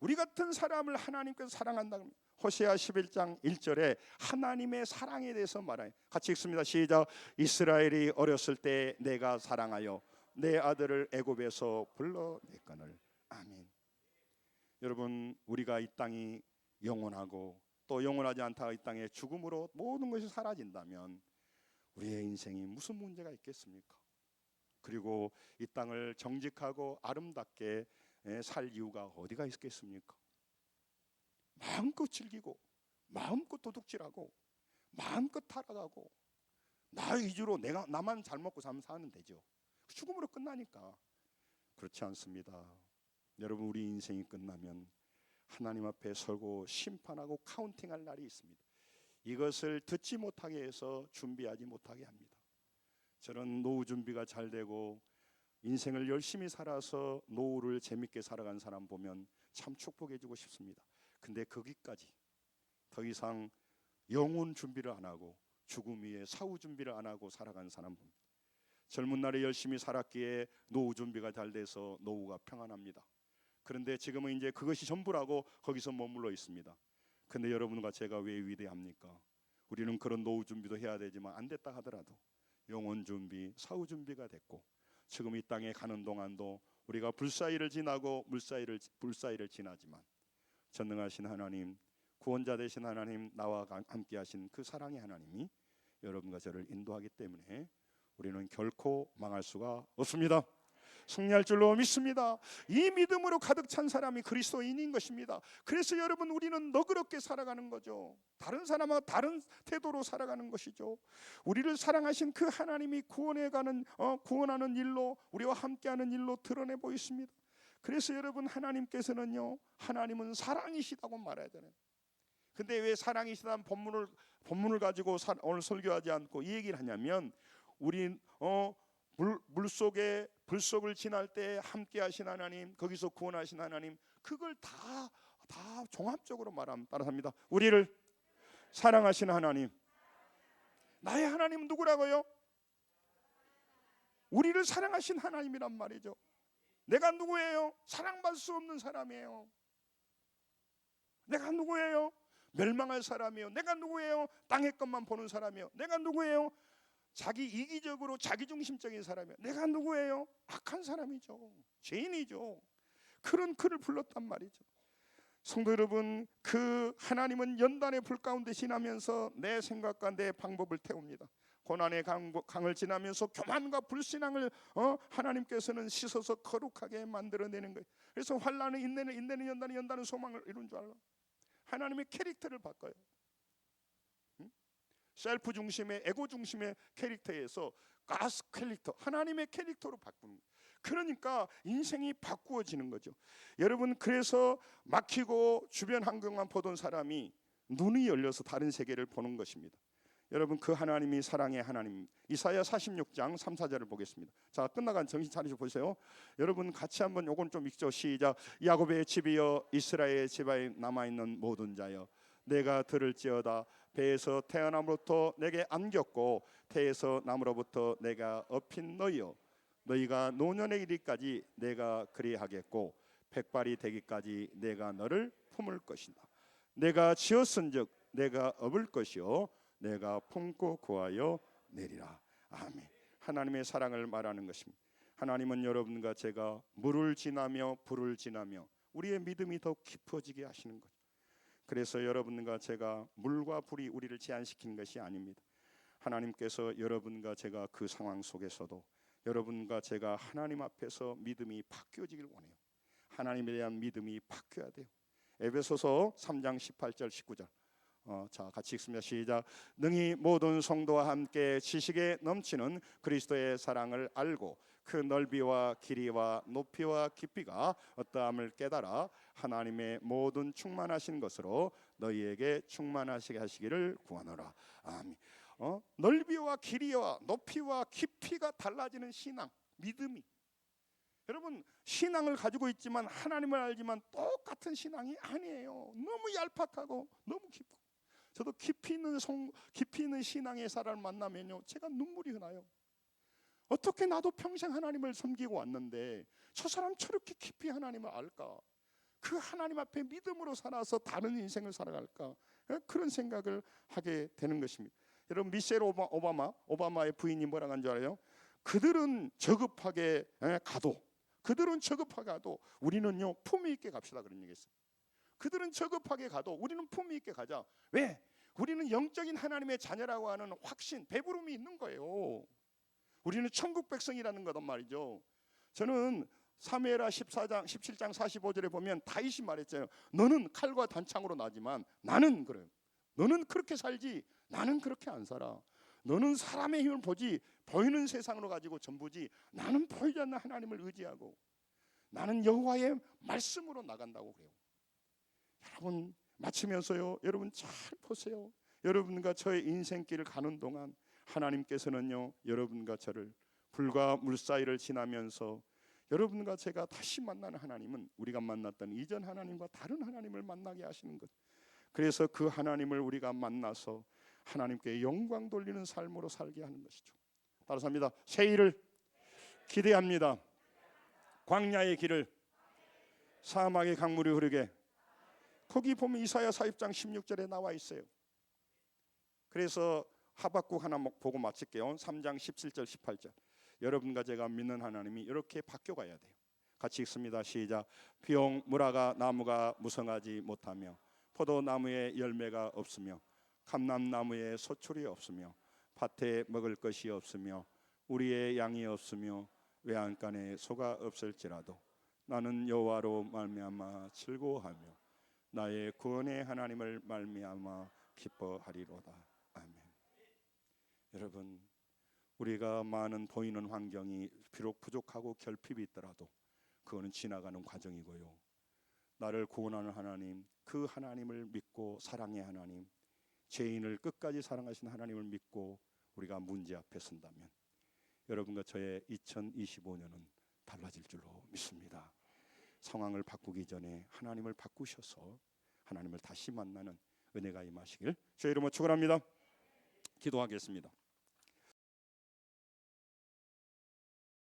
우리 같은 사람을 하나님께서 사랑한다. 호세아 11장 1절에 하나님의 사랑에 대해서 말해요. 같이 읽습니다. 시작. 이스라엘이 어렸을 때 내가 사랑하여 내 아들을 애굽에서 불러냈거늘. 아멘. 여러분, 우리가 이 땅이 영원하고 또 영원하지 않다 이 땅에 죽음으로 모든 것이 사라진다면 우리의 인생이 무슨 문제가 있겠습니까? 그리고 이 땅을 정직하고 아름답게 살 이유가 어디가 있겠습니까? 마음껏 즐기고 마음껏 도둑질하고 마음껏 타락하고 나 위주로 나만 잘 먹고 사면 되죠. 죽음으로 끝나니까. 그렇지 않습니다. 여러분, 우리 인생이 끝나면 하나님 앞에 서고 심판하고 카운팅할 날이 있습니다. 이것을 듣지 못하게 해서 준비하지 못하게 합니다. 저는 노후 준비가 잘 되고 인생을 열심히 살아서 노후를 재밌게 살아간 사람 보면 참 축복해주고 싶습니다. 근데 거기까지 더 이상 영혼 준비를 안 하고 죽음 위에 사후 준비를 안 하고 살아간 사람 봅니다. 젊은 날에 열심히 살았기에 노후 준비가 잘 돼서 노후가 평안합니다. 그런데 지금은 이제 그것이 전부라고 거기서 머물러 있습니다. 근데 여러분과 제가 왜 위대합니까? 우리는 그런 노후 준비도 해야 되지만 안 됐다 하더라도 영혼 준비, 사후 준비가 됐고 지금 이 땅에 가는 동안도 우리가 불사이를 지나고 불사이를 지나지만 전능하신 하나님, 구원자 되신 하나님, 나와 함께 하신 그 사랑의 하나님이 여러분과 저를 인도하기 때문에 우리는 결코 망할 수가 없습니다. 승리할 줄로 믿습니다. 이 믿음으로 가득 찬 사람이 그리스도인인 것입니다. 그래서 여러분, 우리는 너그럽게 살아가는 거죠. 다른 사람과 다른 태도로 살아가는 것이죠. 우리를 사랑하신 그 하나님이 구원하는 일로, 우리와 함께하는 일로 드러내 보였습니다. 그래서 여러분, 하나님은 사랑이시다고 말해야 되는. 근데 왜 사랑이시다는 본문을 가지고 오늘 설교하지 않고 이 얘기를 하냐면, 우리 물속에 불속을 지날 때 함께 하신 하나님, 거기서 구원하신 하나님, 그걸 다 종합적으로 말하면 따라합니다. 우리를 사랑하신 하나님. 나의 하나님은 누구라고요? 우리를 사랑하신 하나님이란 말이죠. 내가 누구예요? 사랑받을 수 없는 사람이에요. 내가 누구예요? 멸망할 사람이에요. 내가 누구예요? 땅의 것만 보는 사람이에요. 내가 누구예요? 자기 이기적으로 자기중심적인 사람이에요. 내가 누구예요? 악한 사람이죠. 죄인이죠. 그런 그를 불렀단 말이죠. 성도 여러분, 그 하나님은 연단의 불 가운데 지나면서 내 생각과 내 방법을 태웁니다. 고난의 강을 지나면서 교만과 불신앙을 하나님께서는 씻어서 거룩하게 만들어내는 거예요. 그래서 환난은 인내는 연단은 소망을 이룬 줄 알아. 하나님의 캐릭터를 바꿔요. 셀프 중심의, 에고 중심의 캐릭터에서 가스 캐릭터, 하나님의 캐릭터로 바꾸는 거예요. 그러니까 인생이 바꾸어지는 거죠. 여러분, 그래서 막히고 주변 환경만 보던 사람이 눈이 열려서 다른 세계를 보는 것입니다. 여러분, 그 하나님이 사랑의 하나님. 이사야 46장 3, 4절을 보겠습니다. 자, 끝나간 정신 차리셔 보세요. 여러분 같이 한번 요건 좀 읽죠. 시작. 야곱의 집이여, 이스라엘의 집에 남아있는 모든 자여, 내가 들을지어다. 배에서 태어남으로부터 내게 안겼고 태에서 남으로부터 내가 업힌 너희여, 너희가 노년에 이르기까지 내가 그리하겠고 백발이 되기까지 내가 너를 품을 것이다. 내가 지었은즉 내가 업을 것이요 내가 품고 구하여 내리라. 아멘. 하나님의 사랑을 말하는 것입니다. 하나님은 여러분과 제가 물을 지나며 불을 지나며 우리의 믿음이 더 깊어지게 하시는 것. 그래서 여러분과 제가 물과 불이 우리를 제한시키는 것이 아닙니다. 하나님께서 여러분과 제가 그 상황 속에서도 여러분과 제가 하나님 앞에서 믿음이 바뀌어지길 원해요. 하나님에 대한 믿음이 바뀌어야 돼요. 에베소서 3장 18절 19절 자, 같이 읽습니다. 시작. 능히 모든 성도와 함께 지식에 넘치는 그리스도의 사랑을 알고 그 넓이와 길이와 높이와 깊이가 어떠함을 깨달아 하나님의 모든 충만하신 것으로 너희에게 충만하시게 하시기를 구하노라. 아멘. 넓이와 길이와 높이와 깊이가 달라지는 신앙, 믿음이. 여러분, 신앙을 가지고 있지만 하나님을 알지만 똑같은 신앙이 아니에요. 너무 얄팍하고 너무 깊고. 저도 깊이 있는 신앙의 사람을 만나면요, 제가 눈물이 나요. 어떻게 나도 평생 하나님을 섬기고 왔는데 저 사람 저렇게 깊이 하나님을 알까? 그 하나님 앞에 믿음으로 살아서 다른 인생을 살아갈까? 그런 생각을 하게 되는 것입니다. 여러분, 미셸 오바마의 부인이 뭐라고 한 줄 알아요? 그들은 저급하게 가도 우리는요 품위 있게 갑시다, 그런 얘기했어요. 그들은 저급하게 가도 우리는 품위 있게 가자. 왜? 우리는 영적인 하나님의 자녀라고 하는 확신, 배부름이 있는 거예요. 우리는 천국 백성이라는 거단 말이죠. 저는 사무엘하 17장 45절에 보면 다윗이 말했잖아요. 너는 칼과 단창으로 나지만 나는 그래요. 너는 그렇게 살지 나는 그렇게 안 살아. 너는 사람의 힘을 보지 보이는 세상으로 가지고 전부지, 나는 보이지 않는 하나님을 의지하고 나는 여호와의 말씀으로 나간다고 그래요. 여러분, 마치면서요, 여러분 잘 보세요. 여러분과 저의 인생길을 가는 동안 하나님께서는요, 여러분과 저를 불과 물 사이를 지나면서 여러분과 제가 다시 만나는 하나님은 우리가 만났던 이전 하나님과 다른 하나님을 만나게 하시는 것. 그래서 그 하나님을 우리가 만나서 하나님께 영광 돌리는 삶으로 살게 하는 것이죠. 따라서 합니다. 새일을 기대합니다. 광야의 길을, 사막의 강물이 흐르게. 거기 보면 이사야 40장 16절에 나와 있어요. 그래서 하박국 하나 보고 마칠게요. 3장 17절 18절. 여러분과 제가 믿는 하나님이 이렇게 바뀌어가야 돼요. 같이 읽습니다. 시작. 비용 무라가 나무가 무성하지 못하며 포도나무에 열매가 없으며 감람나무에 소출이 없으며 밭에 먹을 것이 없으며 우리의 양이 없으며 외양간에 소가 없을지라도 나는 여호와로 말미암아 즐거워하며 나의 구원의 하나님을 말미암아 기뻐하리로다. 아멘. 여러분, 우리가 많은 보이는 환경이 비록 부족하고 결핍이 있더라도 그거는 지나가는 과정이고요. 나를 구원하는 하나님, 그 하나님을 믿고 사랑의 하나님, 죄인을 끝까지 사랑하신 하나님을 믿고 우리가 문제 앞에 선다면 여러분과 저의 2025년은 달라질 줄로 믿습니다. 상황을 바꾸기 전에 하나님을 바꾸셔서 하나님을 다시 만나는 은혜가 임하시길 주의 이름으로 축원합니다. 기도하겠습니다.